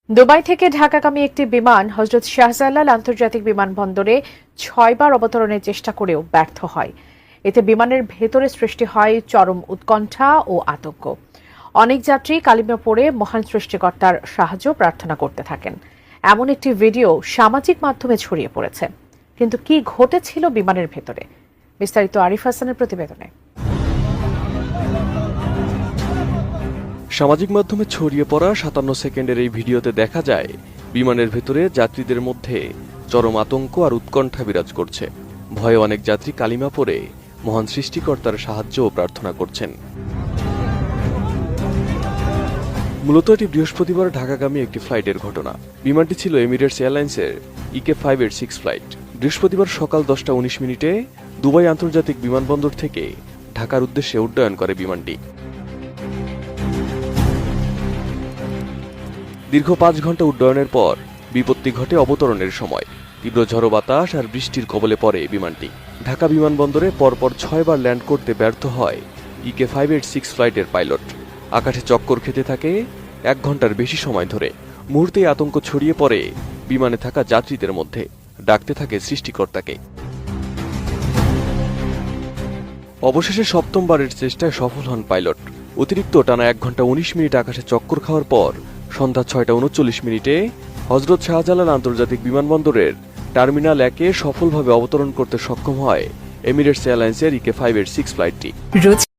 Dubai থেকে ঢাকাগামী একটি বিমান হযরত শাহজালাল আন্তর্জাতিক বিমানবন্দরে ৬ বার অবতরণের চেষ্টা করেও ব্যর্থ হয়। এতে বিমানের ভেতরে সৃষ্টি হয় চরম উৎকণ্ঠা ও আতঙ্ক। অনেক যাত্রী কালিমা পড়ে মহান সৃষ্টিকর্তার সাহায্য প্রার্থনা করতে থাকেন। এমন একটি ভিডিও সামাজিক মাধ্যমে ছড়িয়ে পড়েছে। কিন্তু কি ঘটেছিল বিমানের ভেতরে, বিস্তারিত আরিফ হাসানের প্রতিবেদনে। সামাজিক মাধ্যমে ছড়িয়ে পড়া ৫৭ সেকেন্ডের এই ভিডিওতে দেখা যায় বিমানের ভেতরে যাত্রীদের মধ্যে চরম আতঙ্ক আর উৎকণ্ঠা বিরাজ করছে। ভয়ে অনেক যাত্রী কালিমা পড়ে মহান সৃষ্টিকর্তার সাহায্য ও প্রার্থনা করছেন। মূলত এটি বৃহস্পতিবার ঢাকাগামী একটি ফ্লাইটের ঘটনা। বিমানটি ছিল এমিরেটস এয়ারলাইন্সের EK586 ফ্লাইট। বৃহস্পতিবার সকাল 10টা 19 মিনিটে দুবাই আন্তর্জাতিক বিমানবন্দর থেকে ঢাকার উদ্দেশ্যে উড্ডয়ন করে বিমানটি। দীর্ঘ 5 ঘন্টা উড্ডয়নের পর বিপত্তি ঘটে অবতরণের সময়। তীব্র ঝড়ো বাতাস আর বৃষ্টির কবলে পড়ে বিমানটি। ঢাকা বিমানবন্দরে পরপর 6 বার ল্যান্ড করতে ব্যর্থ হয় EK586 ফ্লাইটের পাইলট। আকাশে চক্কর খেতে থাকে 1 ঘন্টার বেশি সময় ধরে। মুহূর্তেই আতঙ্ক ছড়িয়ে পড়ে বিমানে থাকা যাত্রীদের মধ্যে। ডাকতে থাকে সৃষ্টিকর্তাকে। অবশেষে 7ম বারের চেষ্টায় সফল হন পাইলট। অতিরিক্ত টানা 1 ঘন্টা 19 মিনিট আকাশে চক্কর খাওয়ার পর সন্ধ্যা 6টা 39 মিনিটে হযরত শাহজালাল আন্তর্জাতিক বিমানবন্দরের টার্মিনাল 1-এ সফলভাবে অবতরণ করতে সক্ষম হয় এমিরেটস এয়ারলাইন্সের EK586 ফ্লাইটটি।